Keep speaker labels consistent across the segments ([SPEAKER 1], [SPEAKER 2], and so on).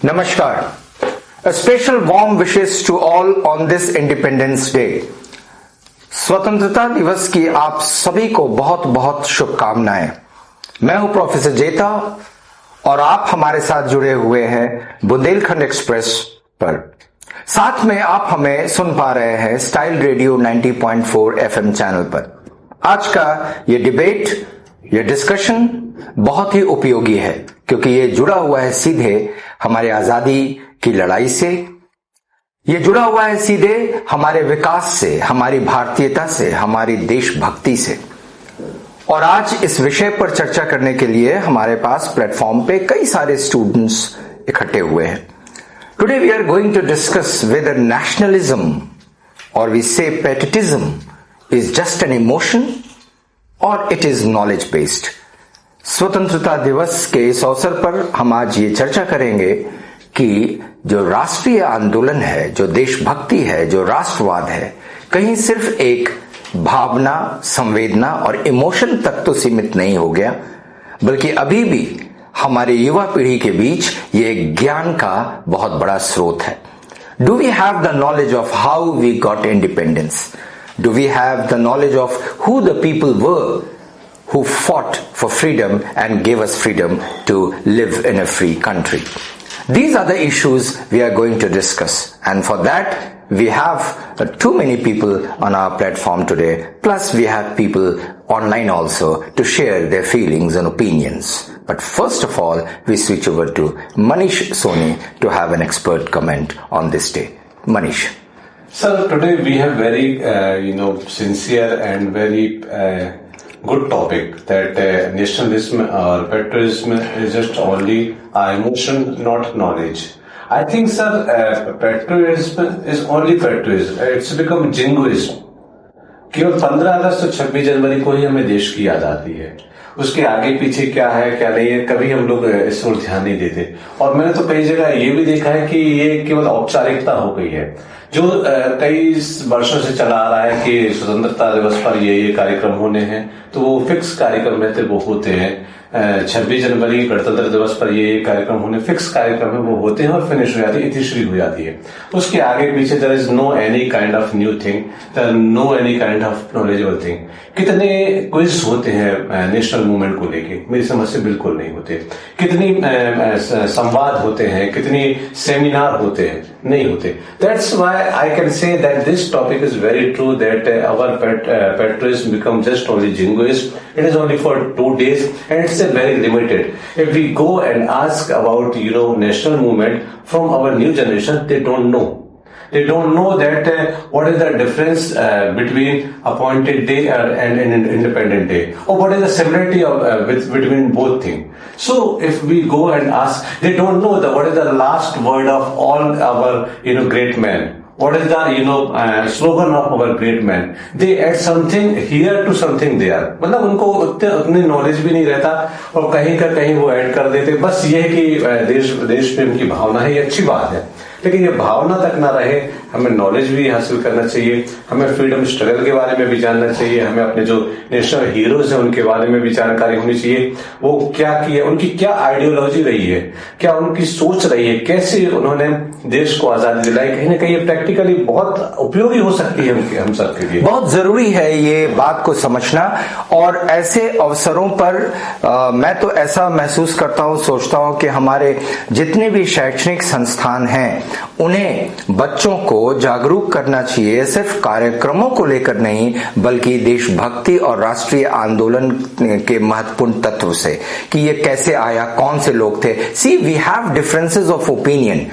[SPEAKER 1] Namaskar. A special warm wishes to all on this Independence Day. स्वतंत्रता दिवस की आप सभी को बहुत बहुत शुभकामनाएं। मैं हूं प्रोफेसर जेता और आप हमारे साथ जुड़े हुए हैं बुंदेलखंड एक्सप्रेस पर। साथ में आप हमें सुन पा रहे हैं स्टाइल रेडियो 90.4 एफएम चैनल पर। आज का ये डिबेट, ये डिस्कशन बहुत ही उपयोगी है क्योंकि ये जुड़ा हुआ है सीधे हमारी आजादी की लड़ाई से, ये जुड़ा हुआ है सीधे हमारे विकास से, हमारी भारतीयता से, हमारी देशभक्ति से। और आज इस विषय पर चर्चा करने के लिए हमारे पास प्लेटफॉर्म पे कई सारे स्टूडेंट्स इकट्ठे हुए हैं। Today we are going to discuss whether nationalism और we say patriotism is just an emotion और इट इज नॉलेज बेस्ड। स्वतंत्रता दिवस के इस अवसर पर हम आज ये चर्चा करेंगे कि जो राष्ट्रीय आंदोलन है, जो देशभक्ति है, जो राष्ट्रवाद है, कहीं सिर्फ एक भावना, संवेदना और इमोशन तक तो सीमित नहीं हो गया, बल्कि अभी भी हमारे युवा पीढ़ी के बीच ये ज्ञान का बहुत बड़ा स्रोत है। Do we have the knowledge of how we got independence? Do we have the knowledge of who the people were who fought for freedom and gave us freedom to live in a free country? These are the issues we are going to discuss, and for that we have too many people on our platform today, plus we have people online also to share their feelings and opinions. But first of all, we switch over to Manish Soni to have an expert comment on this day. Manish.
[SPEAKER 2] Sir, today we have very sincere and very good topic that nationalism or patriotism is just only emotion, not knowledge. I think, sir, patriotism is only patriotism. It's become jingoism. केवल 15 अगस्त और 26 जनवरी को ही हमें देश की याद आती है। उसके आगे पीछे क्या है क्या नहीं है कभी हम लोग इस ओर ध्यान नहीं देते। और मैंने तो कई जगह ये भी देखा है कि ये केवल औपचारिकता हो गई है, जो कई वर्षों से चला आ रहा है कि स्वतंत्रता दिवस पर ये कार्यक्रम होने हैं, तो वो फिक्स कार्यक्रम रहते वो होते हैं। 26 जनवरी गणतंत्र दिवस पर ये कार्यक्रम होने फिक्स कार्यक्रम है वो होते हैं और फिनिश हो जाती है, इतिश्री हो जाती है। उसके आगे पीछे there is no any kind of new thing, there no any kind of knowledgeable thing. कितने क्विज होते हैं नेशनल मूवमेंट को लेके? मेरी समझ से बिल्कुल नहीं होते। कितनी संवाद होते हैं, कितनी सेमिनार होते हैं? नहीं होते। That's why I can say that this topic is very true that our patriotism become just only jingoist. It is only for 2 days and it's very limited. If we go and ask about national movement from our new generation, they don't know. They don't know that what is the difference between appointed day and an independent day, or what is the similarity of between both things. So if we go and ask, they don't know what is the last word of all our great men. What is the slogan of our great men? They add something here to something there. मतलब उनको उतनी knowledge भी नहीं रहता और कहीं का कहीं वो ऐड कर देते। बस ये है कि देश प्रेम की भावना है, ये अच्छी बात है, लेकिन ये भावना तक ना रहे। हमें नॉलेज भी हासिल करना चाहिए, हमें फ्रीडम स्ट्रगल के बारे में भी जानना चाहिए, हमें अपने जो नेशनल हीरोज हैं उनके बारे में भी जानकारी होनी चाहिए। वो क्या किए, उनकी क्या आइडियोलॉजी रही है, क्या उनकी सोच रही है, कैसे उन्होंने देश को आजादी दिलाई। कहीं ना कहीं प्रैक्टिकली बहुत उपयोगी हो सकती है हम सबके लिए।
[SPEAKER 1] बहुत जरूरी है ये बात को समझना। और ऐसे अवसरों पर मैं तो ऐसा महसूस करता हूं, सोचता हूं कि हमारे जितने भी शैक्षणिक संस्थान हैं उन्हें बच्चों को जागरूक करना चाहिए, सिर्फ कार्यक्रमों को लेकर नहीं बल्कि देशभक्ति और राष्ट्रीय आंदोलन के महत्वपूर्ण तत्व से कि ये कैसे आया, कौन से लोग थे। See we have differences of opinion,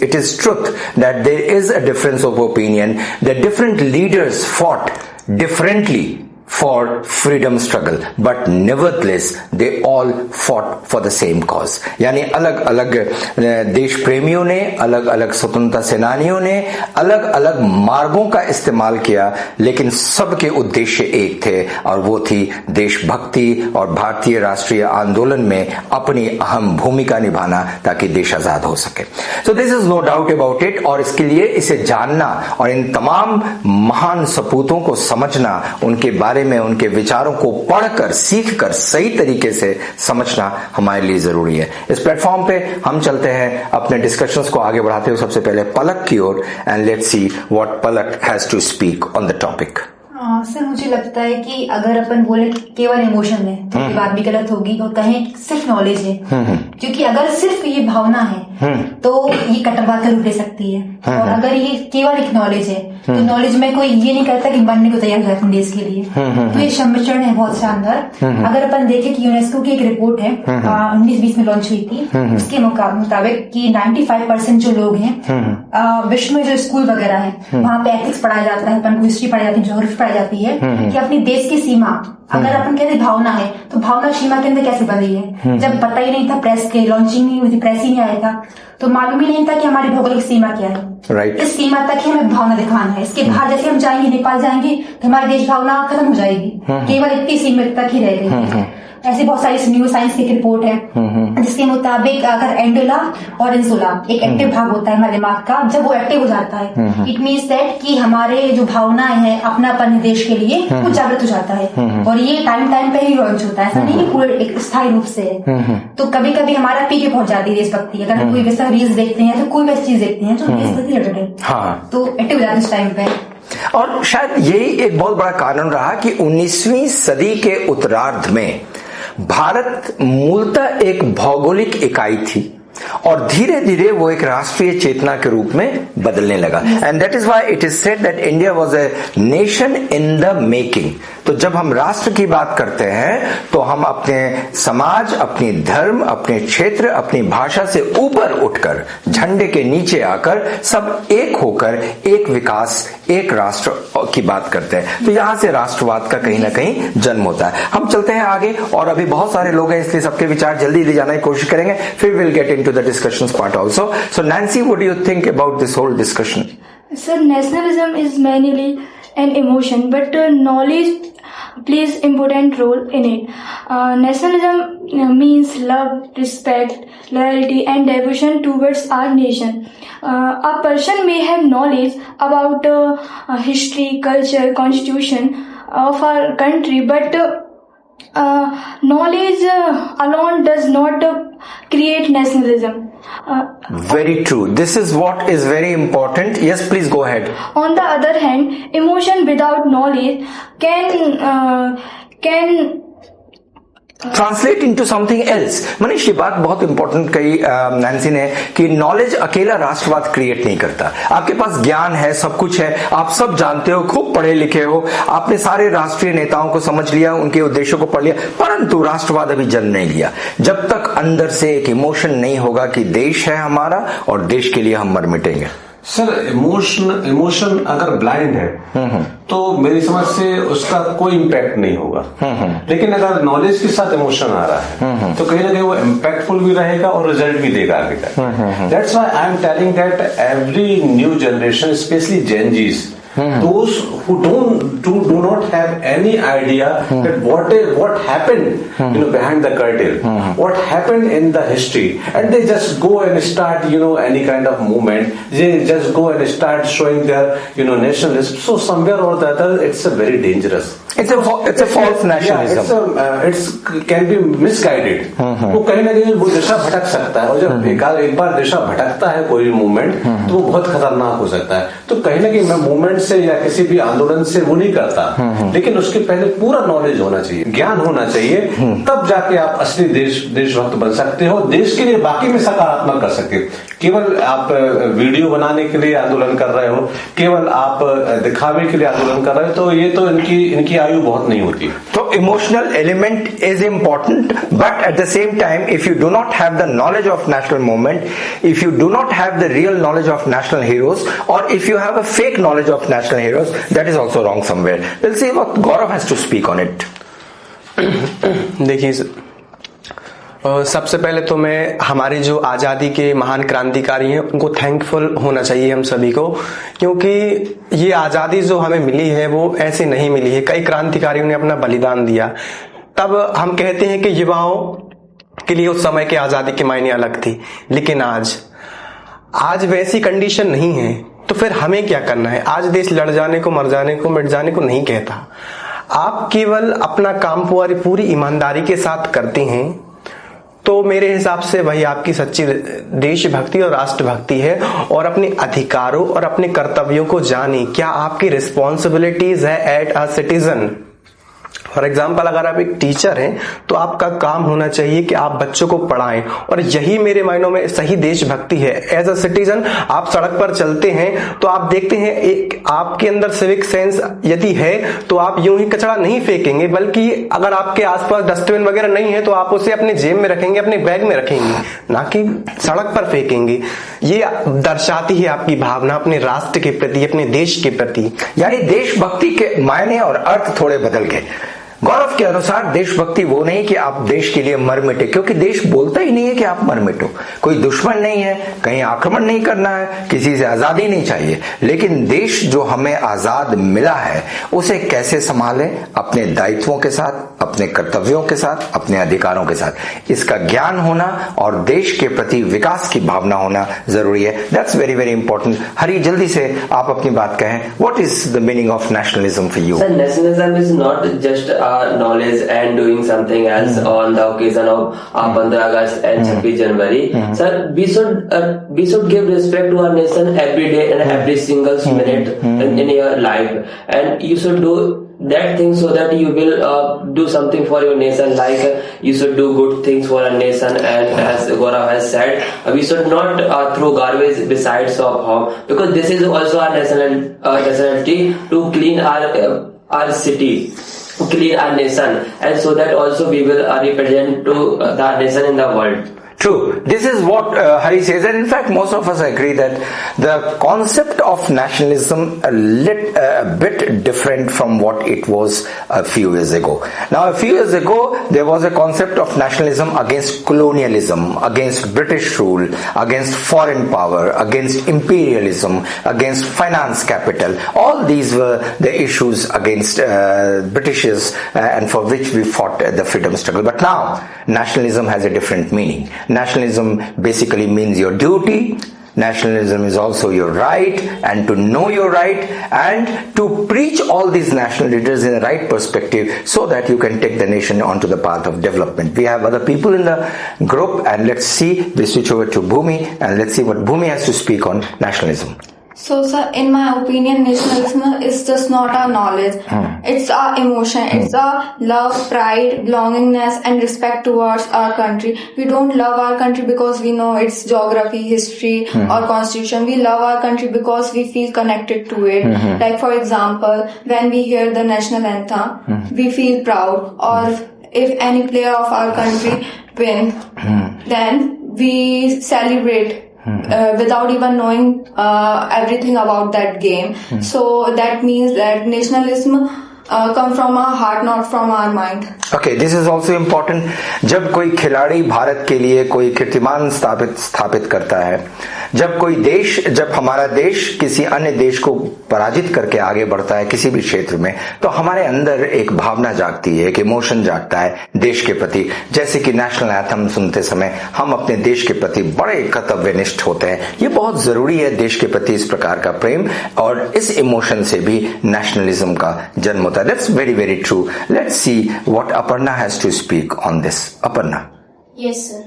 [SPEAKER 1] it is truth that there is a difference of opinion, that different leaders fought differently for freedom struggle, but nevertheless they all fought for the same cause. यानी अलग अलग देश प्रेमियों ने, अलग अलग स्वतंत्रता सेनानियों ने अलग अलग मार्गों का इस्तेमाल किया, लेकिन सबके उद्देश्य एक थे और वो थी देशभक्ति और भारतीय राष्ट्रीय आंदोलन में अपनी अहम भूमिका निभाना ताकि देश आजाद हो सके। So this is no doubt about it। और इसके लिए इसे जानना और इन तमाम महान सपूतों को समझना, उनके बारे बारे में उनके विचारों को पढ़कर सीखकर सही तरीके से समझना हमारे लिए जरूरी है। इस प्लेटफॉर्म पे हम चलते हैं अपने डिस्कशंस को आगे बढ़ाते हुए सबसे पहले पलक की ओर, and let's see what Palak has to speak on the topic.
[SPEAKER 3] Sir मुझे लगता है कि अगर अपन बोले केवल इमोशन है तो ये बात भी गलत होगी, और कहें सिर्फ नॉलेज है, क्योंकि अगर सिर्फ ये भावना है तो ये कट्टरवाद का रूप ले सकती है, और अगर ये केवल एक नॉलेज है तो नॉलेज में कोई ये नहीं करता कि मरने को तैयार है अपने देश के लिए। तो ये सम्मिश्रण है बहुत शानदार। अगर अपन देखें कि यूनेस्को की एक रिपोर्ट है 1920 में लॉन्च हुई थी, उसके मुताबिक कि 95% जो लोग हैं विश्व में जो स्कूल वगैरह है वहाँ पे एथिक्स पढ़ाया जाता है, अपन को हिस्ट्री पढ़ाई जाती है, ज्योग्राफी पढ़ाई जाती है कि अपनी देश की सीमा, अगर अपन कहते भावना है तो भावना सीमा के अंदर कैसे बनी है। जब पता ही नहीं था, प्रेस के लॉन्चिंग नहीं हुई थी, प्रेस ही नहीं आया था, तो मालूम ही नहीं था कि हमारी भौगोलिक सीमा क्या है।
[SPEAKER 1] Right.
[SPEAKER 3] इस सीमा तक ही हमें भावना दिखाना है, इसके बाहर जैसे हम जाएंगे, नेपाल जाएंगे तो हमारी देश भावना खत्म हो जाएगी, केवल इतनी सीमा तक ही रह गई। ऐसी बहुत सारी न्यू साइंस की रिपोर्ट है जिसके मुताबिक अगर एंडोला और इंसुला एक एक्टिव भाग होता है हमारे दिमाग का, जब वो एक्टिव हो जाता है इट मीन्स दैट कि हमारे जो भावनाएं हैं अपनापन देश के लिए वो जागृत हो जाता है, और ये टाइम टाइम पे ही लॉन्च होता है, ऐसा नहीं है पूरे एक स्थायी रूप से है। तो कभी कभी हमारा पीके पहुंच जाती है देशभक्ति, अगर हम कोई वैसा रील्स देखते हैं तो कोई वैसी चीज देखते हैं जो देशभक्ति रिलेटेड है तो एक्टिव हो जाती है इस टाइम पे।
[SPEAKER 1] और शायद यही एक बहुत बड़ा कारण रहा कि 19वीं सदी के उत्तरार्ध में भारत मूलतः एक भौगोलिक इकाई थी और धीरे धीरे वो एक राष्ट्रीय चेतना के रूप में बदलने लगा। And that is why it is said that India was a nation in the making. तो जब हम राष्ट्र की बात करते हैं तो हम अपने समाज, अपनी धर्म, अपने क्षेत्र, अपनी भाषा से ऊपर उठकर झंडे के नीचे आकर सब एक होकर एक विकास, एक राष्ट्र की बात करते हैं। तो यहां से राष्ट्रवाद का कहीं ना कहीं जन्म होता है। हम चलते हैं आगे, और अभी बहुत सारे लोग हैं इसलिए सबके विचार जल्दी ले जाने की कोशिश करेंगे, फिर will get into the discussions part also. So Nancy, what do you think about this whole discussion?
[SPEAKER 4] Sir, nationalism is mainly an emotion, but knowledge plays important role in it. Nationalism means love, respect, loyalty, and devotion towards our nation. A person may have knowledge about history, culture, constitution of our country, but knowledge alone does not create nationalism.
[SPEAKER 1] Very true. This is what is very important. Yes, please go ahead.
[SPEAKER 4] On the other hand, emotion without knowledge can
[SPEAKER 1] translate into something else. Manish, ये बात बहुत important कही Nancy ने कि knowledge अकेला राष्ट्रवाद create नहीं करता। आपके पास ज्ञान है, सब कुछ है, आप सब जानते हो, खूब पढ़े लिखे हो, आपने सारे राष्ट्रीय नेताओं को समझ लिया, उनके उद्देश्यों को पढ़ लिया, परंतु राष्ट्रवाद अभी जन्म नहीं लिया जब तक अंदर से एक इमोशन नहीं होगा कि देश है हमारा और देश के लिए हम मर मिटेंगे।
[SPEAKER 2] सर, इमोशन अगर ब्लाइंड है तो मेरी समझ से उसका कोई इम्पैक्ट नहीं होगा, लेकिन अगर नॉलेज के साथ इमोशन आ रहा है तो कहीं ना कहीं वो इम्पैक्टफुल भी रहेगा और रिजल्ट भी देगा आगे का। That's why I am telling that every new generation, specially Gen Zs, those who do not have any idea that what happened behind the curtain, what happened in the history, and they just go and start any kind of movement, they just go and start showing their nationalism. So somewhere or the other it's a very dangerous,
[SPEAKER 1] it's a false nationalism.
[SPEAKER 2] It's can be misguided. वो कहीं ना कहीं वो दिशा भटक सकता है, और जब एक बार दिशा भटकता है कोई मूवमेंट तो वो बहुत खतरनाक हो सकता है। तो कहीं ना कहीं मैं मूवमेंट से या किसी भी आंदोलन से वो नहीं करता, लेकिन उसके पहले पूरा नॉलेज होना चाहिए, ज्ञान होना चाहिए, तब जाके आप असली देशभक्त बन सकते हो, देश के लिए बाकी में सकारात्मक कर सकते हो। केवल आप वीडियो बनाने के लिए आंदोलन कर रहे हो, केवल आप दिखावे के लिए आंदोलन कर रहे हो, तो ये तो इनकी आयु बहुत नहीं होती।
[SPEAKER 1] तो emotional element is important, but at the same time if you do not have the knowledge of national movement, if you do not have the real knowledge of national heroes, और if you have a fake knowledge of national heroes, that is also wrong somewhere. Will see what Gaurav has to speak on it.
[SPEAKER 5] देखिए, सबसे पहले तो मैं हमारे जो आज़ादी के महान क्रांतिकारी हैं उनको थैंकफुल होना चाहिए हम सभी को, क्योंकि ये आज़ादी जो हमें मिली है वो ऐसे नहीं मिली है। कई क्रांतिकारियों ने अपना बलिदान दिया। तब हम कहते हैं कि युवाओं के लिए उस समय की आज़ादी के मायने अलग थी, लेकिन आज वैसी कंडीशन नहीं है। तो फिर हमें क्या करना है? आज देश लड़ जाने को, मर जाने को, मिट जाने को नहीं कहता। आप केवल अपना काम पूरी ईमानदारी के साथ करते हैं तो मेरे हिसाब से वही आपकी सच्ची देशभक्ति और राष्ट्रभक्ति है। और अपने अधिकारों और अपने कर्तव्यों को जाने, क्या आपकी रिस्पॉन्सिबिलिटीज है at a citizen. For example, अगर आप एक टीचर हैं तो आपका काम होना चाहिए कि आप बच्चों को पढ़ाएं, और यही मेरे मायनों में सही देशभक्ति है। एज अ सिटीजन आप सड़क पर चलते हैं तो आप देखते हैं एक आपके अंदर सिविक सेंस यदि है तो आप यूं ही कचरा नहीं फेंकेंगे, बल्कि अगर आपके आसपास डस्टबिन वगैरह नहीं है तो आप उसे अपने जेब में रखेंगे, अपने बैग में रखेंगे, ना कि सड़क पर फेंकेंगे। ये दर्शाती है आपकी भावना अपने राष्ट्र के प्रति, अपने देश के प्रति।
[SPEAKER 1] यानी देशभक्ति के मायने और अर्थ थोड़े बदल गए। गौरव के अनुसार देशभक्ति वो नहीं कि आप देश के लिए मर मिटे, क्योंकि देश बोलता ही नहीं है कि आप मर मिटो। कोई दुश्मन नहीं है, कहीं आक्रमण नहीं करना है, किसी से आजादी नहीं चाहिए, लेकिन देश जो हमें आजाद मिला है उसे कैसे संभालें, अपने दायित्वों के साथ, अपने कर्तव्यों के साथ, अपने अधिकारों के साथ। इसका ज्ञान होना और देश के प्रति विकास की भावना होना जरूरी है। That's very very important. Hari, जल्दी से आप अपनी बात कहें। What is the meaning of nationalism for you?
[SPEAKER 6] Sir, nationalism is not just knowledge and doing something else on the occasion of 15 August and 26 January. Sir, we should give respect to our nation every day and every single minute in your life, and you should do that thing so that you will do something for your nation, like you should do good things for our nation. And as Gaurav has said, we should not throw garbage besides of home, because this is also our nationality to clean our city, clean our nation, and so that also we will represent to the nation in the world.
[SPEAKER 1] True. This is what Hari says, and in fact most of us agree that the concept of nationalism a bit different from what it was a few years ago. Now a few years ago there was a concept of nationalism against colonialism, against British rule, against foreign power, against imperialism, against finance capital. All these were the issues against Britishers and for which we fought the freedom struggle. But now nationalism has a different meaning. Nationalism basically means your duty. Nationalism is also your right, and to know your right and to preach all these national leaders in the right perspective so that you can take the nation onto the path of development. We have other people in the group, and let's see, we switch over to Bhumi and let's see what Bhumi has to speak on nationalism.
[SPEAKER 4] So, sir, in my opinion, nationalism is just not our knowledge. It's our emotion. It's our love, pride, belongingness, and respect towards our country. We don't love our country because we know its geography, history, or constitution. We love our country because we feel connected to it. Like, for example, when we hear the national anthem, we feel proud. Or if any player of our country win, then we celebrate. Without even knowing everything about that game. So that means that nationalism come from our heart, not from our mind.
[SPEAKER 1] Okay, this is also important. जब कोई खिलाड़ी भारत के लिए कोई कीर्तिमान स्थापित करता है, जब हमारा देश किसी अन्य देश को पराजित करके आगे बढ़ता है किसी भी क्षेत्र में, तो हमारे अंदर एक भावना जागती है, एक इमोशन जागता है देश के प्रति। जैसे कि नेशनल एंथम सुनते समय हम अपने देश के प्रति बड़े कर्तव्यनिष्ठ होते हैं। ये बहुत जरूरी है, देश के प्रति इस प्रकार का प्रेम, और इस इमोशन से भी नेशनलिज्म का जन्म होता है। That's very very true. Let's see what Aparna has to speak on this. Aparna.
[SPEAKER 7] Yes sir.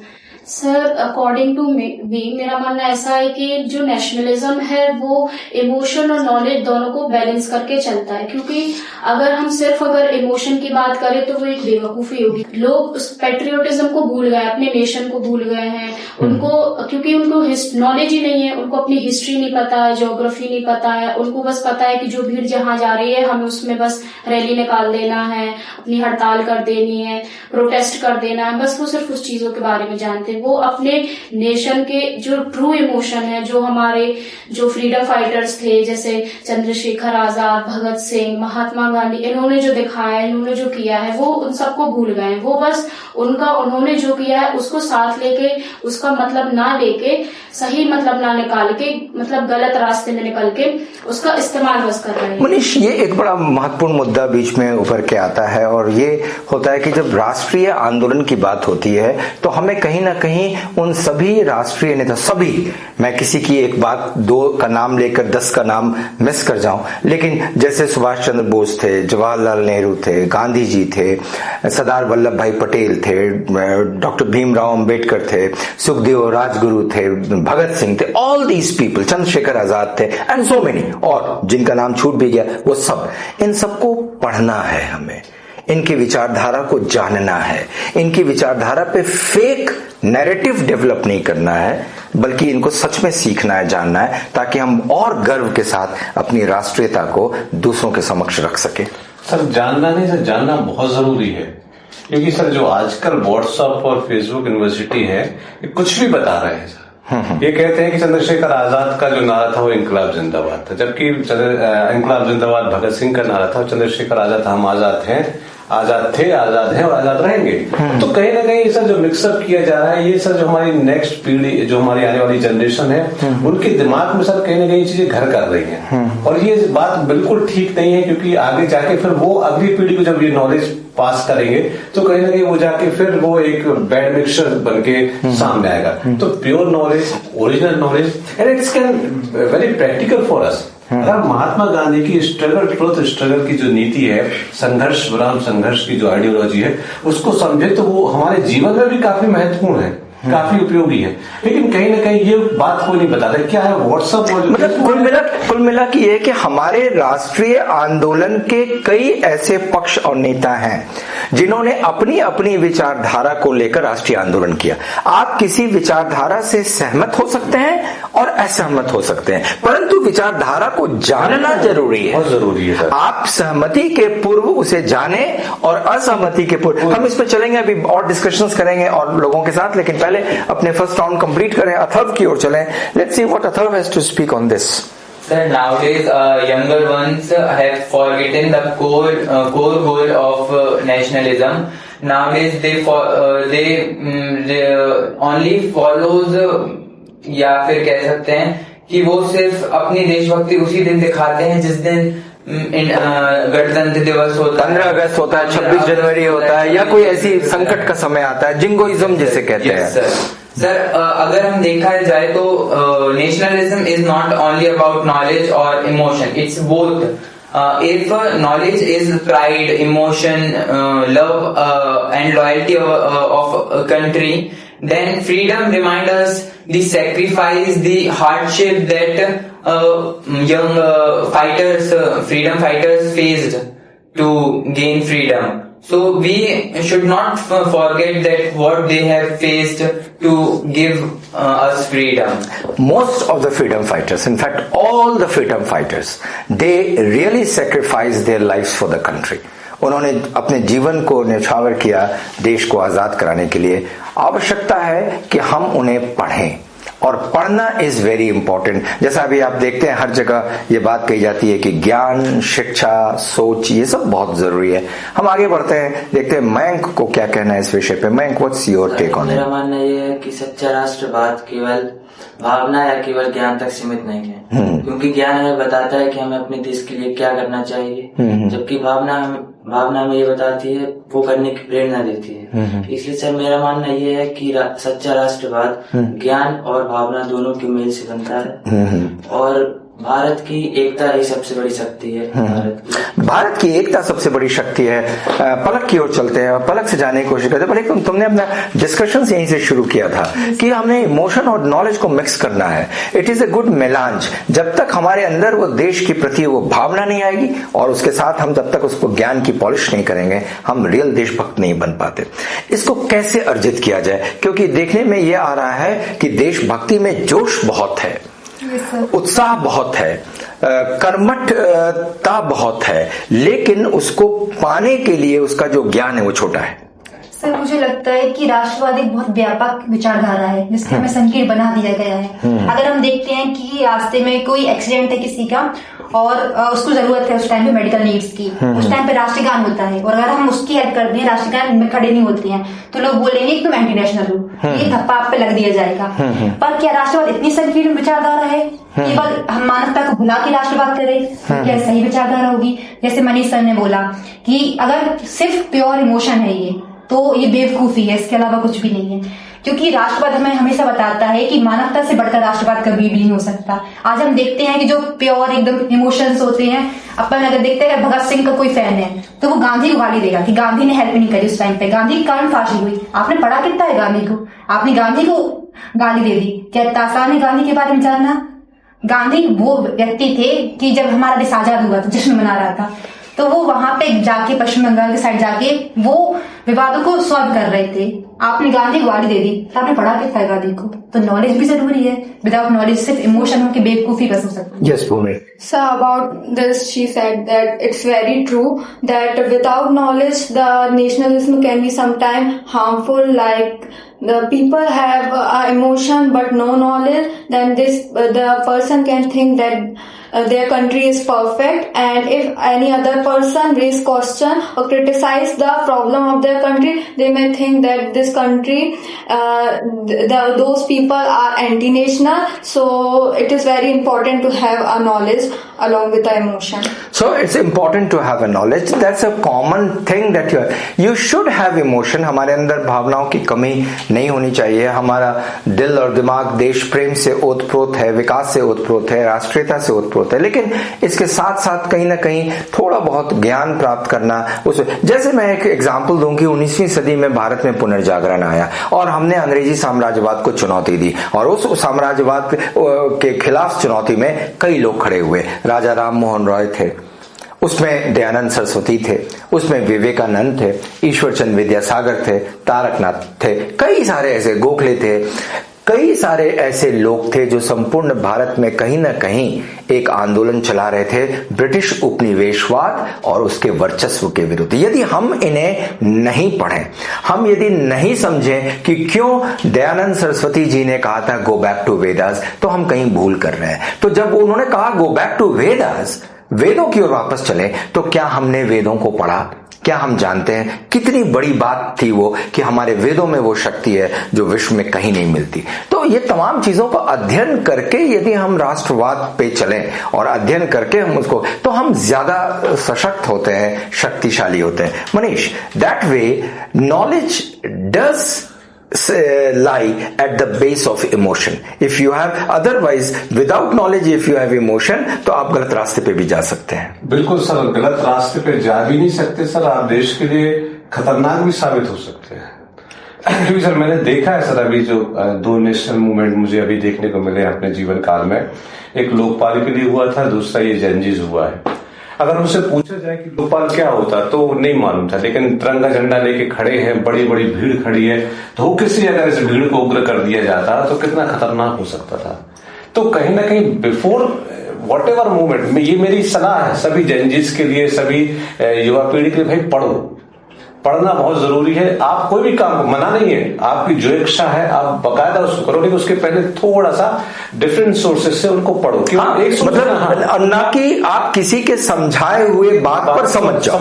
[SPEAKER 7] Sir according to me मेरा मानना ऐसा है कि जो नेशनलिज्म है वो इमोशन और नॉलेज दोनों को बैलेंस करके चलता है, क्योंकि अगर इमोशन की बात करें तो वो एक बेवकूफी होगी। लोग उस पेट्रियोटिज्म को भूल गए, अपने नेशन को भूल गए हैं। क्योंकि उनको नॉलेज ही नहीं है, उनको अपनी हिस्ट्री नहीं पता है, ज्योग्राफी नहीं पता है। उनको बस पता है कि जो भीड़ जहां जा रही है हमें उसमें बस रैली निकाल देना है, अपनी हड़ताल कर देनी है, प्रोटेस्ट कर देना है, बस वो सिर्फ उस चीजों के बारे में जानते हैं। वो अपने नेशन के जो ट्रू इमोशन है, जो हमारे जो फ्रीडम फाइटर्स थे जैसे चंद्रशेखर आजाद, भगत सिंह, महात्मा गांधी, इन्होंने जो दिखाया है, इन्होंने जो किया है, वो उन सबको भूल गए। वो बस उन्होंने जो किया है उसको साथ लेके, उसका मतलब ना लेके, सही मतलब ना निकाल के, मतलब गलत रास्ते में निकल के उसका इस्तेमाल बस कर रहे हैं।
[SPEAKER 1] मनीष, ये एक बड़ा महत्वपूर्ण मुद्दा बीच में उभर के आता है, और ये होता है कि जब राष्ट्रीय आंदोलन की बात होती है तो हमें कहीं ना कहीं उन सभी राष्ट्रीय नेता, सभी, मैं किसी की एक बात 2 का नाम लेकर 10 का नाम मिस कर जाऊं, लेकिन जैसे सुभाष चंद्र बोस थे, जवाहरलाल नेहरू थे, गांधी जी थे, सरदार वल्लभ भाई पटेल थे, डॉक्टर भीमराव अंबेडकर थे, सुखदेव राजगुरु थे, भगत सिंह थे, all these people, Chandrashekhar Azad थे, एंड सो मेनी, और जिनका नाम छूट भी गया वो सब, इन सबको पढ़ना है हमें, इनकी विचारधारा को जानना है, इनकी विचारधारा पे फेक नैरेटिव डेवलप नहीं करना है, बल्कि इनको सच में सीखना है, जानना है, ताकि हम और गर्व के साथ अपनी राष्ट्रीयता को दूसरों के समक्ष रख सके।
[SPEAKER 2] सर जानना नहीं सर, जानना बहुत जरूरी है, क्योंकि सर जो आजकल व्हाट्सएप और फेसबुक यूनिवर्सिटी है, ये कुछ भी बता रहे हैं सर। ये कहते हैं कि चंद्रशेखर आजाद का जो नारा था वो इंकलाब जिंदाबाद था, जबकि इंकलाब जिंदाबाद भगत सिंह का नारा था, चंद्रशेखर आजाद हम आजाद हैं, आजाद थे, आजाद हैं और आजाद रहेंगे। तो कहीं ना कहीं सर जो मिक्सअप किया जा रहा है, ये सर जो हमारी नेक्स्ट पीढ़ी, जो हमारी आने वाली जनरेशन है, उनके दिमाग में सर कहीं ना कहीं चीजें घर कर रही हैं, और ये बात बिल्कुल ठीक नहीं है, क्योंकि आगे जाके फिर वो अगली पीढ़ी को जब ये नॉलेज पास करेंगे तो कहीं ना कहीं वो जाके फिर वो एक बैड मिक्सचर बन के सामने आएगा। तो pure knowledge, original knowledge, and it's can very practical for us. अगर महात्मा गांधी की स्ट्रगल ट्रुथ स्ट्रगल की जो नीति है, संघर्ष विराम संघर्ष की जो आइडियोलॉजी है, उसको समझे तो वो हमारे जीवन में भी काफी महत्वपूर्ण है, काफी उपयोगी है। लेकिन कहीं ना कहीं ये बात को नहीं बताता क्या है व्हाट्सएप और
[SPEAKER 1] मतलब कुल मिला कि ये कि हमारे राष्ट्रीय आंदोलन के कई ऐसे पक्ष और नेता हैं जिन्होंने अपनी अपनी विचारधारा को लेकर राष्ट्रीय आंदोलन किया। आप किसी विचारधारा से सहमत हो सकते हैं और असहमत हो सकते हैं, परंतु विचारधारा को जानना जरूरी है,
[SPEAKER 2] बहुत जरूरी है।
[SPEAKER 1] आप सहमति के पूर्व उसे जाने और असहमति के पूर्व, हम इस पर चलेंगे, अभी और डिस्कशंस करेंगे और लोगों के साथ, लेकिन पहले अपने फर्स्ट राउंड कंप्लीट करें, अथर्व की ओर चलें। Let's see what Atharva has to speak on this.
[SPEAKER 8] Sir, nowadays younger ones have forgotten the core goal of nationalism. Nowadays they only follows या फिर कह सकते हैं कि वो सिर्फ अपनी देशभक्ति उसी दिन दिखाते हैं जिस दिन गणतंत्र दिवस होता है,
[SPEAKER 1] 15 अगस्त होता है, 26 जनवरी होता है, या कोई ऐसी संकट का समय आता है, जिंगोइज्म जिसे कहते हैं।
[SPEAKER 8] सर अगर हम देखा जाए तो nationalism is not only about knowledge और emotion, it's both. If knowledge is pride, emotion, love and loyalty of a country, then freedom reminds us the sacrifice, the hardship that young freedom fighters faced to gain freedom. So we should not forget that what they have faced to give us freedom.
[SPEAKER 1] Most of the freedom fighters, in fact all the freedom fighters, they really sacrificed their lives for the country. उन्होंने अपने जीवन को न्यौछावर किया देश को आजाद कराने के लिए। आवश्यकता है कि हम उन्हें पढ़ें, और पढ़ना इज वेरी इंपॉर्टेंट। जैसा अभी आप देखते हैं हर जगह ये बात कही जाती है कि ज्ञान, शिक्षा, सोच, ये सब बहुत जरूरी है। हम आगे बढ़ते हैं, देखते हैं मयंक को क्या कहना है इस विषय पे। Mayank, what's your take on it?
[SPEAKER 9] मेरा मानना ये है कि सच्चा राष्ट्रवाद केवल भावना या केवल ज्ञान तक सीमित नहीं है, क्योंकि ज्ञान हमें बताता है कि हमें अपने देश के लिए क्या करना चाहिए, जबकि भावना हमें ये बताती है, वो करने की प्रेरणा देती है। इसलिए सर मेरा मानना ये है कि सच्चा राष्ट्रवाद ज्ञान और भावना दोनों के मेल से बनता है, और भारत की एकता ही सबसे बड़ी शक्ति है।
[SPEAKER 1] भारत की एकता सबसे बड़ी शक्ति है। पलक की ओर चलते हैं और पलक से जानने की कोशिश करते हैं। पलक, तुमने अपना डिस्कशन यहीं से शुरू किया था कि हमने इमोशन और नॉलेज को मिक्स करना है। It is a good melange. जब तक हमारे अंदर वो देश के प्रति वो भावना नहीं आएगी और उसके साथ हम जब तक उसको ज्ञान की पॉलिश नहीं करेंगे, हम रियल देशभक्त नहीं बन पाते। इसको कैसे अर्जित किया जाए? क्योंकि देखने में ये आ रहा है कि देशभक्ति में जोश बहुत है, उत्साह बहुत है, कर्मठता बहुत है, लेकिन उसको पाने के लिए उसका जो ज्ञान है वो छोटा है।
[SPEAKER 3] सर मुझे लगता है कि राष्ट्रवाद एक बहुत व्यापक विचारधारा है जिसके हमें संकीर्ण बना दिया गया है। अगर हम देखते हैं कि रास्ते में कोई एक्सीडेंट है किसी का और उसको जरूरत है उस टाइम पे मेडिकल नीड्स की, उस टाइम पे राष्ट्रीय गान होता है, और अगर हम उसकी हेल्प करते हैं, राष्ट्रीय गान में खड़े नहीं होते हैं, तो लोग बोलेंगे कि तुम एंटी नेशनल हो, ये धप्पा आप पे लग दिया जाएगा। पर क्या राष्ट्रवाद इतनी संकीर्ण विचारधारा है? केवल हम मानवता को भुला के राष्ट्रवाद करें, क्या सही विचारधारा होगी? जैसे मनीष सर ने बोला कि अगर सिर्फ प्योर इमोशन है ये, तो ये बेवकूफी है, इसके अलावा कुछ भी नहीं है। क्योंकि राष्ट्रवाद हमें हमेशा बताता है कि मानवता से बढ़कर राष्ट्रवाद कभी भी नहीं हो सकता। आज हम देखते हैं कि जो प्योर एकदम इमोशंस होते हैं, अपन अगर देखते हैं भगत सिंह का कोई फैन है तो वो गांधी को गाली देगा कि गांधी ने हेल्प नहीं करी उस टाइम पे, गांधी के कारण फांसी हुई। आपने पढ़ा कितना है गांधी को? आपने गांधी को गाली दे दी, क्या इतना आसान है गांधी के बारे में जानना? गांधी वो व्यक्ति थे कि जब हमारा देश आजाद हुआ था, जश्न मना रहा था, तो वो वहां पे जाके पश्चिम बंगाल के साइड जाके वो विवादों को सॉल्व कर रहे थे। आपने गांधी को गाली दे दी, तो आपने पढ़ा कितना है गांधी को? तो नॉलेज भी जरूरी है। विदाउट नॉलेज सिर्फ इमोशन हो कि बेवकूफी बस हो सकती है।
[SPEAKER 1] Yes Bhoomi.
[SPEAKER 4] So about this, she said that it's very true that without knowledge, the nationalism can be sometimes harmful. Like the people have emotion but no knowledge, then the person can think that their country is perfect, and if any other person raise question or criticize the problem of their country, they may think that this country, those people are anti-national. So it is very important to have a knowledge along with the emotion.
[SPEAKER 1] So it's important to have a knowledge. That's a common thing that you should have emotion. हमारे अंदर भावनाओं की कमी नहीं होनी चाहिए। हमारा दिल और दिमाग देश प्रेम से ओतप्रोत है, विकास से ओतप्रोत है, राष्ट्रीयता से ओतप्रोत है, लेकिन इसके साथ साथ कहीं ना कहीं थोड़ा बहुत ज्ञान प्राप्त करना। जैसे मैं एक एग्जांपल दूं कि 19वीं सदी में भारत में पुनर्जागरण आया और हमने अंग्रेजी साम्राज्यवाद को चुनौती दी, और उस साम्राज्यवाद के खिलाफ चुनौती में कई लोग खड़े हुए। राजा राम मोहन रॉय थे, उसमें दयानंद सरस्वती थे, उसमें विवेकानंद थे, ईश्वरचंद विद्यासागर थे, तारकनाथ थे, कई सारे ऐसे, गोखले थे, कई सारे ऐसे लोग थे जो संपूर्ण भारत में कहीं ना कहीं एक आंदोलन चला रहे थे ब्रिटिश उपनिवेशवाद और उसके वर्चस्व के विरुद्ध। यदि हम इन्हें नहीं पढ़ें, हम यदि नहीं समझें कि क्यों दयानंद सरस्वती जी ने कहा था गो बैक टू वेदास, तो हम कहीं भूल कर रहे हैं। तो जब उन्होंने कहा गो बैक टू वेदास, वेदों की ओर वापस चले, तो क्या हमने वेदों को पढ़ा? क्या हम जानते हैं कितनी बड़ी बात थी वो कि हमारे वेदों में वो शक्ति है जो विश्व में कहीं नहीं मिलती? तो ये तमाम चीजों का अध्ययन करके यदि हम राष्ट्रवाद पे चलें और अध्ययन करके हम उसको, तो हम ज्यादा सशक्त होते हैं, शक्तिशाली होते हैं। Manish, that way knowledge does lie at the base of emotion. If you have, otherwise without knowledge if you have emotion, तो आप गलत रास्ते पे भी जा सकते हैं।
[SPEAKER 2] बिल्कुल सर, गलत रास्ते पे जा भी नहीं सकते सर, आप देश के लिए खतरनाक भी साबित हो सकते हैं। क्योंकि सर मैंने देखा है सर, अभी जो दो नेशनल मूवमेंट मुझे अभी देखने को मिले अपने जीवन काल में, एक लोकपाल के लिए हुआ था, दूसरा ये जेनजीज हुआ है। अगर उनसे पूछा जाए कि लोकपाल क्या होता तो नहीं मालूम था, लेकिन तिरंगा झंडा लेके खड़े हैं, बड़ी बड़ी भीड़ खड़ी है, तो किसी अगर इस भीड़ को उग्र कर दिया जाता तो कितना खतरनाक हो सकता था। तो कहीं ना कहीं बिफोर वॉट एवर मूवमेंट में, ये मेरी सलाह है सभी जेनजीज के लिए, सभी युवा पीढ़ी के लिए, भाई पढ़ो, पढ़ना बहुत जरूरी है। आप कोई भी काम, मना नहीं है, आपकी जो इच्छा है आप बकायदा उसको करो, लेकिन उसके पहले थोड़ा सा डिफरेंट सोर्सेज से उनको पढ़ो। क्यों? एक
[SPEAKER 1] मतलब ना कि आप किसी के समझाए हुए बात पर समझ जाओ,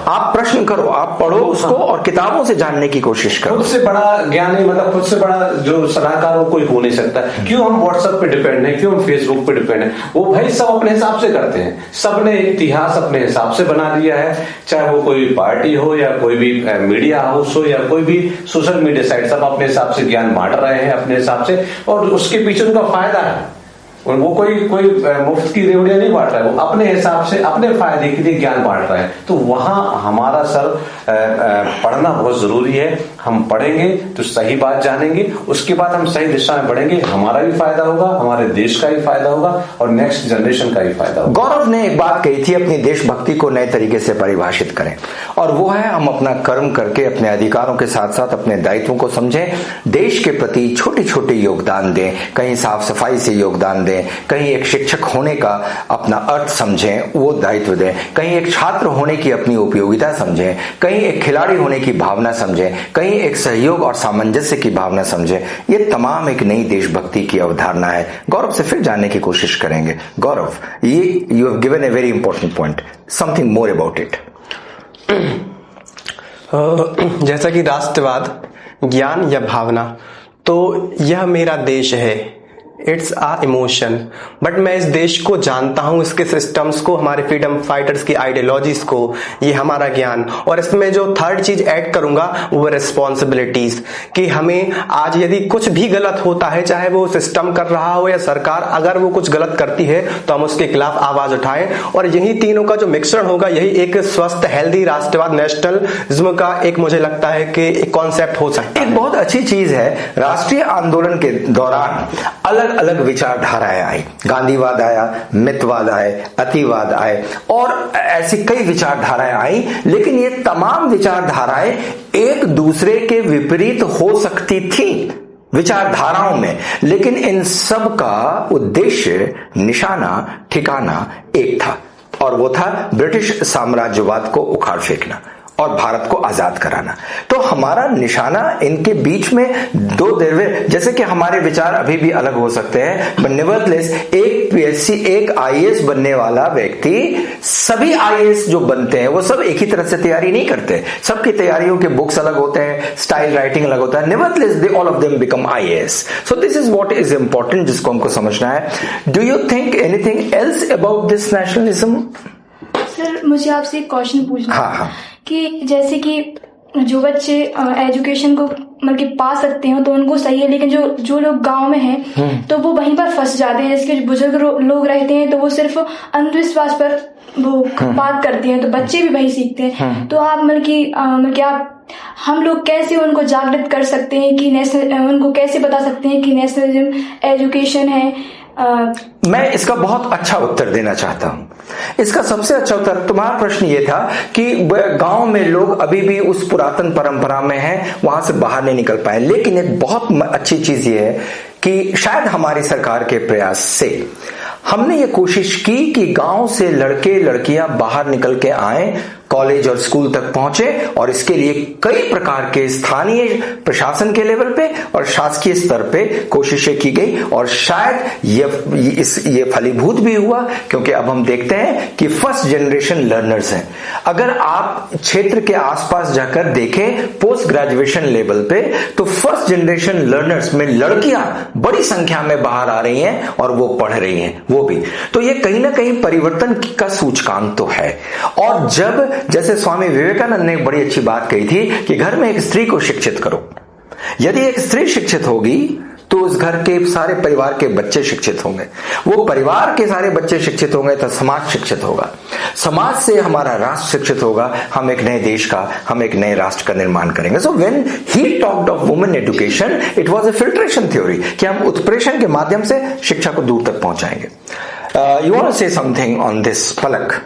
[SPEAKER 1] आप प्रश्न करो, आप पढ़ो उसको और किताबों से जानने की कोशिश करो।
[SPEAKER 2] खुद से बड़ा ज्ञानी, मतलब खुद से बड़ा जो सलाहकार वो कोई हो नहीं सकता। क्यों हम व्हाट्सएप पे डिपेंड है, क्यों हम फेसबुक पे डिपेंड है? वो भाई सब अपने हिसाब से करते हैं, सबने इतिहास अपने हिसाब से बना लिया है, चाहे वो कोई पार्टी हो या कोई भी मीडिया हाउस हो या कोई भी सोशल मीडिया साइट, सब अपने हिसाब से ज्ञान बांट रहे हैं अपने हिसाब से, और उसके पीछे उनका फायदा है। और वो कोई मुफ्त की रेवड़ियां नहीं बांट रहा है, वो अपने हिसाब से अपने फायदे के लिए ज्ञान बांट रहा है। तो वहां हमारा सर पढ़ना बहुत जरूरी है। हम पढ़ेंगे तो सही बात जानेंगे, उसके बाद हम सही दिशा में बढ़ेंगे, हमारा भी फायदा होगा, हमारे देश का भी फायदा होगा और नेक्स्ट जनरेशन का भी फायदा होगा।
[SPEAKER 1] गौरव ने एक बात कही थी, अपनी देशभक्ति को नए तरीके से परिभाषित करें, और वो है हम अपना कर्म करके अपने अधिकारों के साथ साथ अपने दायित्वों को समझें, देश के प्रति छोटे छोटे योगदान दें, कहीं साफ सफाई से योगदान दें, कहीं एक शिक्षक होने का अपना अर्थ समझें, वो दायित्व दें, कहीं एक छात्र होने की अपनी उपयोगिता समझें, कहीं एक खिलाड़ी होने की भावना समझें, कहीं एक सहयोग और सामंजस्य की भावना समझें। ये तमाम एक नई देशभक्ति की अवधारणा है। गौरव से फिर जानने की कोशिश करेंगे। गौरव, ये you have given a very important point, something more about it.
[SPEAKER 5] जैसा कि राष्ट्रवाद, ज्ञान या भावना, तो यह मेरा देश है, इट्स अ इमोशन। बट मैं इस देश को जानता हूं, इसके सिस्टम्स को, हमारे फ्रीडम फाइटर्स की आइडियोलॉजीज को, ये हमारा ज्ञान, और इसमें जो थर्ड चीज ऐड करूंगा वो रिस्पॉन्सिबिलिटीज, कि हमें आज यदि कुछ भी गलत होता है, चाहे वो सिस्टम कर रहा हो या सरकार, अगर वो कुछ गलत करती है तो हम उसके खिलाफ आवाज उठाएं, और यही तीनों का जो मिश्रण होगा यही एक स्वस्थ हेल्दी राष्ट्रवाद नेशनलिज्म का एक, मुझे लगता है कि एक कॉन्सेप्ट हो सकता है।
[SPEAKER 1] एक बहुत अच्छी चीज है, राष्ट्रीय आंदोलन के दौरान अलग अलग विचारधाराएं आई, गांधीवाद आया, मितवाद आए, अतिवाद आए, और ऐसी कई विचारधाराएं आई, लेकिन ये तमाम विचारधाराएं एक दूसरे के विपरीत हो सकती थी विचारधाराओं में, लेकिन इन सब का उद्देश्य, निशाना, ठिकाना एक था, और वो था ब्रिटिश साम्राज्यवाद को उखाड़ फेंकना और भारत को आजाद कराना। तो हमारा निशाना इनके बीच में दो द्रव्य, जैसे कि हमारे विचार अभी भी अलग हो सकते हैं, बट नेवरदलेस एक पीएससी, एक आईएएस बनने वाला व्यक्ति, सभी आईएएस जो बनते हैं वो सब एक ही तरह से तैयारी नहीं करते, सबकी तैयारियों के बुक्स अलग होते हैं, स्टाइल राइटिंग अलग होता है। Nevertheless they all of them become IAS. So this is what is important, जिसको हमको समझना है। Do you think anything else about this nationalism?
[SPEAKER 4] Sir मुझे आपसे एक क्वेश्चन पूछना है।
[SPEAKER 1] हाँ।
[SPEAKER 4] कि जैसे कि जो बच्चे एजुकेशन को मतलब कि पा सकते हो तो उनको सही है, लेकिन जो लोग गांव में हैं तो वो वहीं पर फंस जाते हैं। इसके बुजुर्ग लोग रहते हैं तो वो सिर्फ अंधविश्वास पर वो बात करते हैं, तो बच्चे भी वही सीखते हैं। तो आप मतलब कि आप हम लोग कैसे उनको जागृत कर सकते हैं कि उनको कैसे बता सकते हैं कि नेशनलिज्म एजुकेशन है?
[SPEAKER 1] मैं इसका बहुत अच्छा उत्तर देना चाहता हूं। इसका सबसे अच्छा उत्तर, तुम्हारा प्रश्न ये था कि गांव में लोग अभी भी उस पुरातन परंपरा में हैं, वहां से बाहर नहीं निकल पाए। लेकिन एक बहुत अच्छी चीज ये है कि शायद हमारी सरकार के प्रयास से हमने ये कोशिश की कि गांव से लड़के लड़कियां बाहर निकल के आए, कॉलेज और स्कूल तक पहुंचे, और इसके लिए कई प्रकार के स्थानीय प्रशासन के लेवल पे और शासकीय स्तर पे कोशिशें की गई, और शायद ये फलीभूत भी हुआ, क्योंकि अब हम देखते हैं कि फर्स्ट जनरेशन लर्नर्स हैं। अगर आप क्षेत्र के आसपास जाकर देखें पोस्ट ग्रेजुएशन लेवल पे, तो फर्स्ट जनरेशन लर्नर्स में लड़कियां बड़ी संख्या में बाहर आ रही हैं और वो पढ़ रही हैं वो भी। तो ये कहीं ना कहीं परिवर्तन का सूचकांक तो है। और जब, जैसे स्वामी विवेकानंद ने एक बड़ी अच्छी बात कही थी कि घर में एक स्त्री को शिक्षित करो, यदि एक स्त्री शिक्षित होगी तो उस घर के सारे परिवार के बच्चे शिक्षित होंगे, वो परिवार के सारे बच्चे शिक्षित होंगे तो समाज शिक्षित होगा, समाज से हमारा राष्ट्र शिक्षित होगा, हम एक नए देश का, हम एक नए राष्ट्र का निर्माण करेंगे। So when he talked of women education, it was a filtration theory, कि हम उत्प्रेषण के माध्यम से शिक्षा को दूर तक पहुंचाएंगे। You want to say something on this, Palak?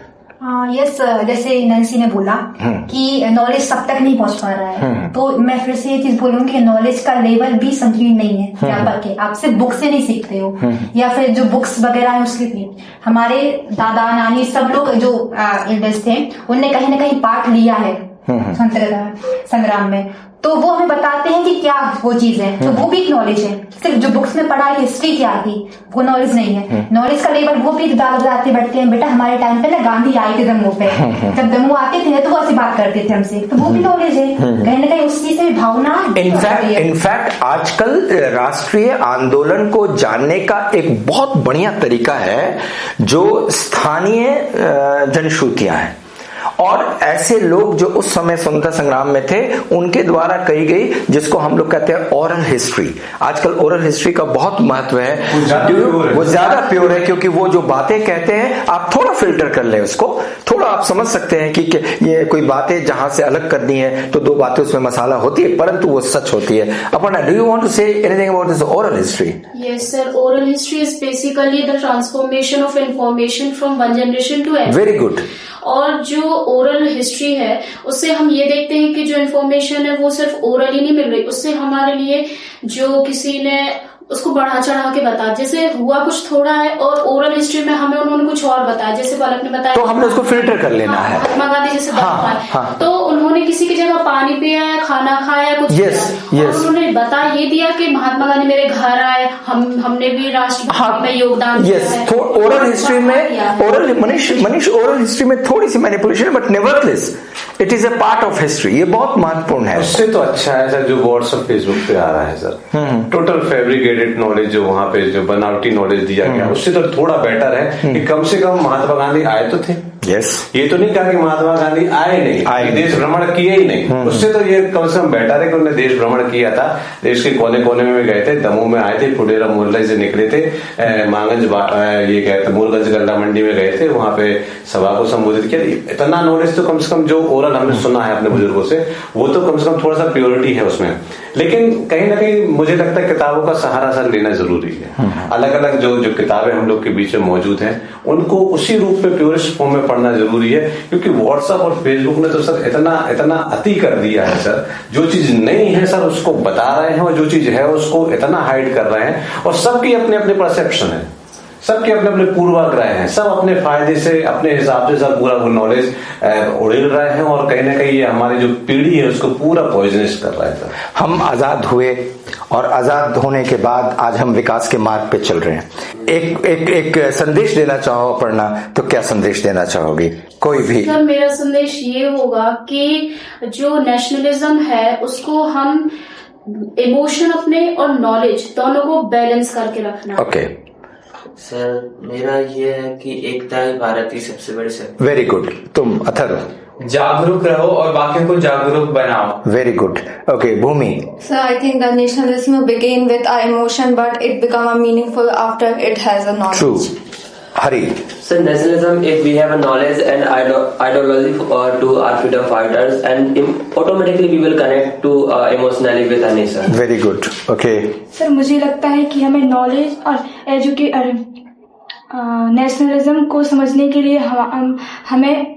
[SPEAKER 3] Yes, जैसे नैन्सी ने बोला कि नॉलेज सब तक नहीं पहुंच पा रहा है, तो मैं फिर से ये चीज बोलूंगी कि नॉलेज का लेवल भी संकीर्ण नहीं है। व्यापक है, आप सिर्फ बुक से नहीं सीखते हो, या फिर जो बुक्स वगैरह है उसके भी। हमारे दादा नानी सब लोग जो एल्डर्स थे, उनने कहीं ना कहीं पार्ट लिया है स्वतंत्रता संग्राम में, तो वो हमें बताते हैं कि क्या वो चीज है, तो वो भी एक नॉलेज है। सिर्फ जो बुक्स में पढ़ा है हिस्ट्री क्या थी वो नॉलेज नहीं है। नॉलेज का लेवल वो भी बताते बढ़ते हैं। बेटा हमारे टाइम पे ना गांधी आए थे दमोह पे, जब दमोह आते थे तो वो ऐसी बात करते थे हमसे, तो वो भी नॉलेज है। कहीं ना कहीं उस चीज से भावना।
[SPEAKER 1] इनफैक्ट आजकल राष्ट्रीय आंदोलन को जानने का एक बहुत बढ़िया तरीका है जो स्थानीय जनश्रुतियां हैं, और ऐसे लोग जो उस समय स्वतंत्रता संग्राम में थे उनके द्वारा कही गई, जिसको हम लोग कहते हैं ओरल हिस्ट्री। आजकल ओरल हिस्ट्री का बहुत महत्व है, वो ज्यादा प्योर है, क्योंकि वो जो बातें कहते हैं आप थोड़ा फिल्टर कर लें उसको, थोड़ा आप समझ सकते हैं कि ये कोई बातें जहां से अलग करनी है तो दो बातें उसमें मसाला होती है, परंतु वो सच होती है। Aparna, do you want to say anything about this oral history?
[SPEAKER 7] Yes sir, oral history is basically the transformation of information from one generation to another.
[SPEAKER 1] Very good.
[SPEAKER 7] और जो ओरल हिस्ट्री है उससे हम ये देखते हैं कि जो इन्फॉर्मेशन है वो सिर्फ ओरल ही नहीं मिल रही, उससे हमारे लिए जो किसी ने उसको बढ़ा चढ़ा के बताया, जैसे हुआ कुछ थोड़ा है और ओरल हिस्ट्री में हमें उन्होंने कुछ और बताया, जैसे पलक ने बताया,
[SPEAKER 1] तो हमने उसको फिल्टर कर लेना है।
[SPEAKER 7] महात्मा गांधी जैसे
[SPEAKER 1] हाँ।
[SPEAKER 7] तो उन्होंने किसी की जगह पानी पिया या खाना खाया कुछ
[SPEAKER 1] yes.
[SPEAKER 7] और उन्होंने बता ये दिया कि महात्मा गांधी मेरे घर आए, हमने भी राष्ट्रभक्ति में योगदान दिया है।
[SPEAKER 1] ओरल हिस्ट्री में मनीष ओरल हिस्ट्री में थोड़ी सी manipulation, but nevertheless it is a part of history. ये बहुत महत्वपूर्ण है।
[SPEAKER 2] उससे तो अच्छा है सर जो व्हाट्सएप फेसबुक पे आ रहा है सर, टोटल फैब्रिकेटेड नॉलेज जो वहां पे जो बनावटी नॉलेज दिया गया, उससे तो थोड़ा बेटर है कि कम से कम महात्मा गांधी आए तो थे। ये तो नहीं कहा कि महात्मा गांधी आए नहीं, देश भ्रमण किए ही नहीं। उससे तो ये कम से कम बेटर है कि उन्होंने देश भ्रमण किया था, देश के कोने कोने में गए थे, दमोह में आए थे, फुडेरा मोहल्ले से निकले थे, मांगंज ये कहते मूलगंज गल्ला मंडी में गए थे, वहां पे सभा को संबोधित किया। इतना नॉलेज तो कम से कम जो ओरल हमने सुना है अपने बुजुर्गों से, वो तो कम से कम थोड़ा सा प्योरिटी है उसमें। लेकिन कहीं ना कहीं मुझे लगता है किताबों का सहारा सर लेना जरूरी है। अलग अलग जो किताबें हम लोग के बीच में मौजूद हैं, उनको उसी रूप में प्योरेस्ट फॉर्म में पढ़ना जरूरी है, क्योंकि व्हाट्सएप और फेसबुक ने तो सर इतना अति कर दिया है सर। जो चीज नहीं है सर उसको बता रहे हैं, और जो चीज है उसको इतना हाइड कर रहे हैं, और सबकी अपने अपने परसेप्शन है, सबके अपने अपने पूर्वाग्रह हैं, सब अपने फायदे से अपने हिसाब से सब पूरा वो नॉलेज उड़ेल रहे हैं, और कहीं ना कहीं ये हमारी जो पीढ़ी है उसको पूरा पॉइजनस कर रहा है सर।
[SPEAKER 1] हम आजाद हुए, और आजाद होने के बाद आज हम विकास के मार्ग पे चल रहे हैं। एक संदेश देना चाहो पढ़ना, तो क्या संदेश देना चाहोगी? कोई भी
[SPEAKER 7] सर, मेरा संदेश ये होगा कि जो नेशनलिज्म है उसको हम इमोशन अपने और नॉलेज दोनों को बैलेंस करके रखना।
[SPEAKER 1] ओके
[SPEAKER 9] सर, मेरा ये है कि एकता ही भारत की सबसे बड़ी शक्ति।
[SPEAKER 1] Very good. तुम अथर्व?
[SPEAKER 8] जागरूक रहो और बाकियों को जागरूक बनाओ।
[SPEAKER 1] Very good. Okay, Bhoomi?
[SPEAKER 10] Sir, I think that nationalism began with our emotion, but it become a meaningful after it has a knowledge.
[SPEAKER 1] True. Hari?
[SPEAKER 6] So nationalism, if we have a knowledge and ideology to our freedom fighters, and automatically we will connect to emotionally with our nation.
[SPEAKER 1] Very good. Okay.
[SPEAKER 4] Sir, मुझे लगता है कि हमें knowledge और nationalism को समझने के लिए हमें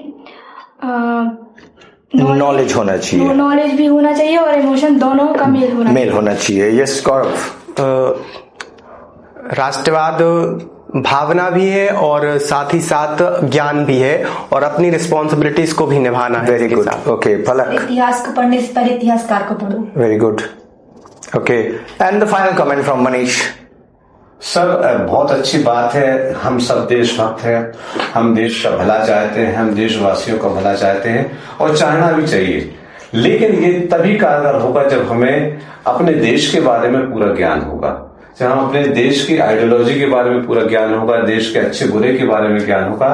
[SPEAKER 1] नॉलेज होना चाहिए,
[SPEAKER 4] नॉलेज भी होना चाहिए और इमोशन दोनों का मेल होना
[SPEAKER 1] चाहिए। यस गौरव?
[SPEAKER 5] राष्ट्रवाद भावना भी है और साथ ही साथ ज्ञान भी है, और अपनी रिस्पॉन्सिबिलिटीज को भी निभाना है।
[SPEAKER 1] Very good. ओके, फलक?
[SPEAKER 3] इतिहास को पढ़ने से पहले इतिहासकार को पढ़ो।
[SPEAKER 1] Very good. Okay, and the final comment from Manish.
[SPEAKER 2] Sir, बहुत अच्छी बात है, हम सब देशभक्त हैं, हम देश का भला चाहते हैं, हम देशवासियों का भला चाहते हैं, और चाहना भी चाहिए। लेकिन ये तभी कारगर होगा जब हमें अपने देश के बारे में पूरा ज्ञान होगा, जब हम अपने देश की आइडियोलॉजी के बारे में पूरा ज्ञान होगा, देश के अच्छे बुरे के बारे में ज्ञान होगा,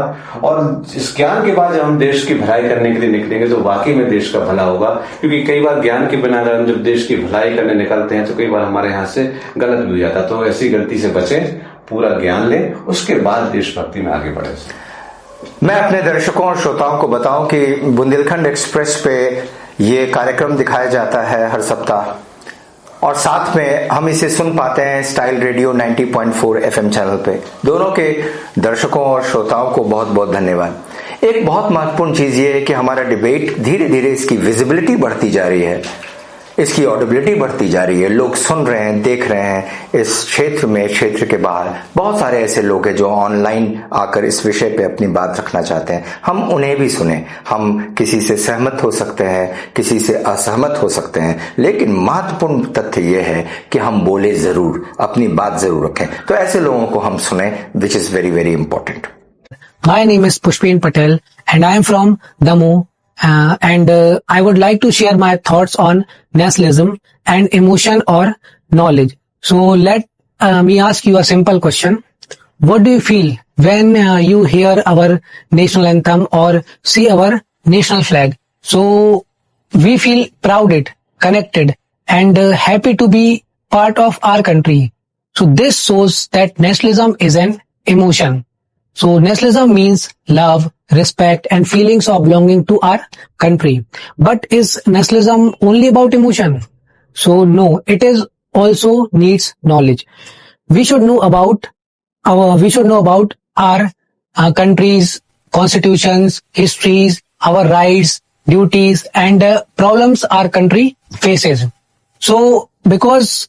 [SPEAKER 2] और इस ज्ञान के बाद जब हम देश की भलाई करने के लिए निकलेंगे तो वाकई में देश का भला होगा। क्योंकि कई बार ज्ञान के बिना हम जब देश की भलाई करने निकलते हैं तो कई बार हमारे यहाँ से गलत भी हो जाता है। तो ऐसी गलती से बचें, पूरा ज्ञान लें, उसके बाद देशभक्ति में आगे बढ़े।
[SPEAKER 1] मैं अपने दर्शकों और श्रोताओं को बताऊं कि बुंदेलखंड एक्सप्रेस पे ये कार्यक्रम दिखाया जाता है हर सप्ताह, और साथ में हम इसे सुन पाते हैं स्टाइल रेडियो 90.4 FM चैनल पे। दोनों के दर्शकों और श्रोताओं को बहुत बहुत धन्यवाद। एक बहुत महत्वपूर्ण चीज ये है कि हमारा डिबेट धीरे धीरे इसकी विजिबिलिटी बढ़ती जा रही है, इसकी ऑडिबिलिटी बढ़ती जा रही है। लोग सुन रहे हैं, देख रहे हैं। इस क्षेत्र में, क्षेत्र के बाहर बहुत सारे ऐसे लोग हैं जो ऑनलाइन आकर इस विषय पे अपनी बात रखना चाहते हैं। हम उन्हें भी सुने। हम किसी से सहमत हो सकते हैं, किसी से असहमत हो सकते हैं, लेकिन महत्वपूर्ण तथ्य यह है कि हम बोले जरूर, अपनी बात जरूर रखें। तो ऐसे लोगों को हम सुने, which is very very important.
[SPEAKER 11] My name is Pushpin Patel and I am from Damoh. And I would like to share my thoughts on nationalism and emotion or knowledge. So let me ask you a simple question. What do you feel when you hear our national anthem or see our national flag? So we feel proud, connected, and happy to be part of our country. So this shows that nationalism is an emotion. So nationalism means love, respect, and feelings of belonging to our country. But is nationalism only about emotion? So no, it is also needs knowledge. We should know about our country's constitutions, histories, our rights, duties, and problems our country faces. So because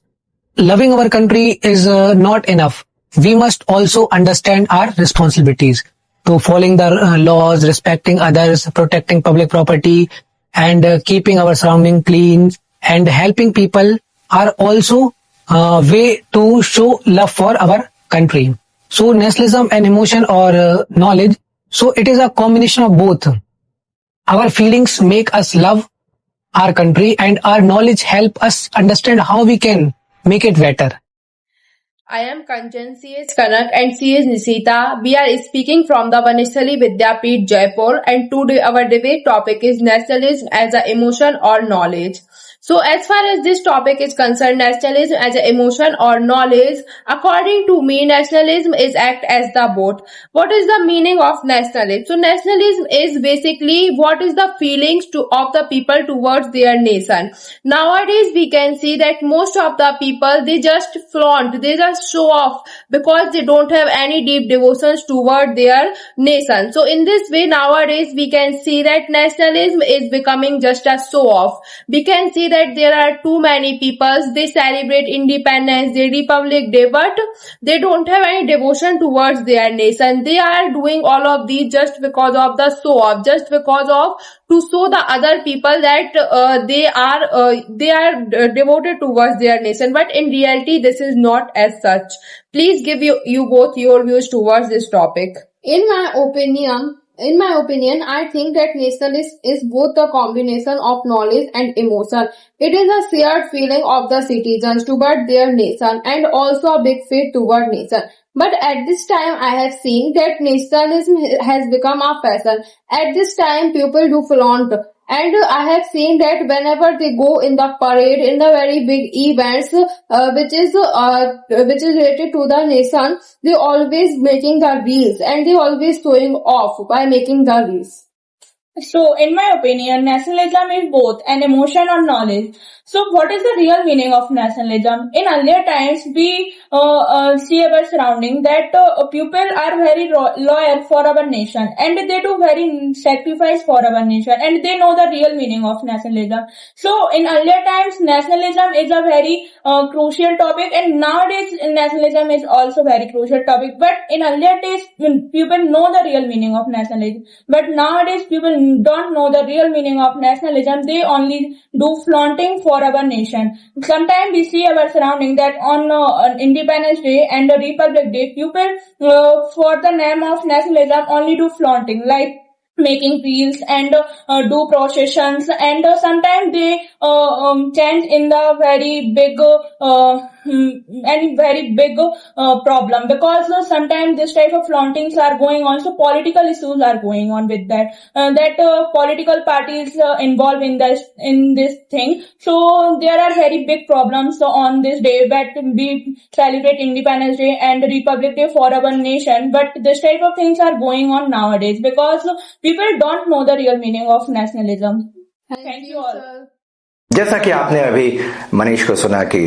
[SPEAKER 11] loving our country is not enough, we must also understand our responsibilities to following the laws, respecting others, protecting public property, and keeping our surrounding clean and helping people are also way to show love for our country. So nationalism and emotion or knowledge, so it is a combination of both. Our feelings make us love our country and our knowledge help us understand how we can make it better.
[SPEAKER 12] I am Kanchan C.S. Kanak and C.S. Nisita. We are speaking from the Vanishali Vidyapeeth, Jaipur, and today our debate topic is nationalism as an emotion or knowledge. So as far as this topic is concerned, nationalism as an emotion or knowledge, according to me, nationalism is act as the boat. What is the meaning of nationalism? So nationalism is basically what is the feelings of the people towards their nation. Nowadays we can see that most of the people, they just flaunt, they just show off because they don't have any deep devotions toward their nation. So in this way, nowadays we can see that nationalism is becoming just a show off. We can see that there are too many people, they celebrate Independence Day, Republic Day, but they don't have any devotion towards their nation. They are doing all of these just because of the show off, just because of to show the other people that they are devoted towards their nation. But in reality, this is not as such. Please give you both your views towards this topic.
[SPEAKER 13] In my opinion, I think that nationalism is both a combination of knowledge and emotion. It is a shared feeling of the citizens toward their nation and also a big faith toward nation. But at this time, I have seen that nationalism has become a fashion. At this time, people do flaunt. And I have seen that whenever they go in the parade, in the very big events, which is related to the nation, they always making the reels and they always showing off by making the reels.
[SPEAKER 14] So, in my opinion, nationalism is both an emotion or knowledge. So, what is the real meaning of nationalism? In earlier times, we see our surrounding that people are very loyal for our nation and they do very sacrifice for our nation and they know the real meaning of nationalism. So, in earlier times, nationalism is a very crucial topic, and nowadays nationalism is also very crucial topic. But in earlier days, people know the real meaning of nationalism. But nowadays, people don't know the real meaning of nationalism. They only do flaunting for our nation. Sometimes we see our surrounding that on Independence Day and the Republic Day, people for the name of nationalism only do flaunting, like making reels and do processions, and sometimes they chant in the very big problem, because sometimes this type of flauntings are going on, so political issues are going on with that political parties involved in this thing. So there are very big problems on this day that we celebrate Independence Day and Republic Day for our nation, but this type of things are going on nowadays because people don't know the real meaning of nationalism. Thank you all.
[SPEAKER 1] जैसा कि आपने अभी मनीष को सुना कि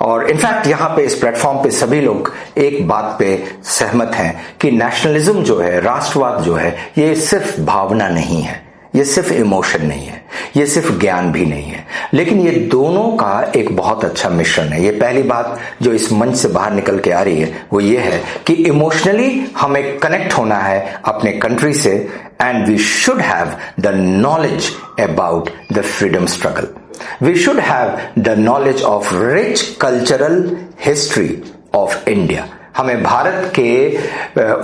[SPEAKER 1] और in fact यहाँ पे इस प्लेटफॉर्म पे सभी लोग एक बात पे सहमत हैं कि नेशनलिज्म जो है, राष्ट्रवाद जो है, ये सिर्फ भावना नहीं है, ये सिर्फ इमोशन नहीं है, ये सिर्फ ज्ञान भी नहीं है, लेकिन ये दोनों का एक बहुत अच्छा मिश्रण है। ये पहली बात जो इस मंच से बाहर निकल के आ रही है वो ये है कि इमोशनली हमें कनेक्ट होना है अपने कंट्री से, and we should have the knowledge about the freedom struggle. We should have the knowledge of rich cultural history of India. हमें भारत के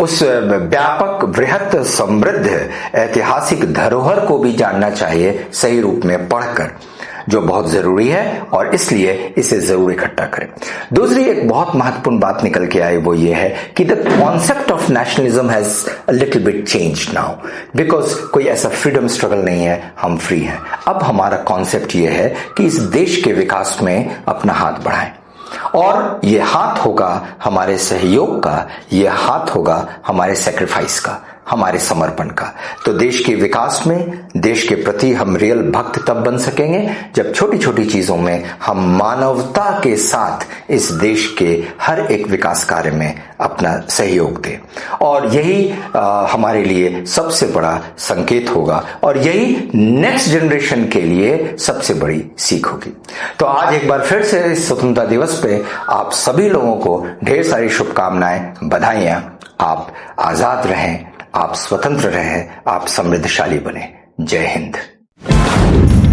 [SPEAKER 1] उस व्यापक, वृहत, समृद्ध ऐतिहासिक धरोहर को भी जानना चाहिए सही रूप में पढ़कर, जो बहुत जरूरी है, और इसलिए इसे जरूर इकट्ठा करें. दूसरी एक बहुत महत्वपूर्ण बात निकल के आई वो ये है कि the concept of nationalism has a little bit changed now, because कोई ऐसा फ्रीडम स्ट्रगल नहीं है, हम फ्री हैं. अब हमारा कॉन्सेप्ट ये है कि इस देश के विकास में अपना हाथ बढ़ाएं, और ये हाथ होगा हमारे सहयोग का, ये हाथ होगा हमारे सैक्रिफाइस का, हमारे समर्पण का. तो देश के विकास में, देश के प्रति हम रियल भक्त तब बन सकेंगे जब छोटी छोटी चीजों में हम मानवता के साथ इस देश के हर एक विकास कार्य में अपना सहयोग दें. और यही हमारे लिए सबसे बड़ा संकेत होगा, और यही नेक्स्ट जनरेशन के लिए सबसे बड़ी सीख होगी. तो आज एक बार फिर से इस स्वतंत्रता दिवस पे आप सभी लोगों को ढेर सारी शुभकामनाएं, बधाइयां. आप आजाद रहें, आप स्वतंत्र रहें, आप समृद्धशाली बने. जय हिंद.
[SPEAKER 11] Bye.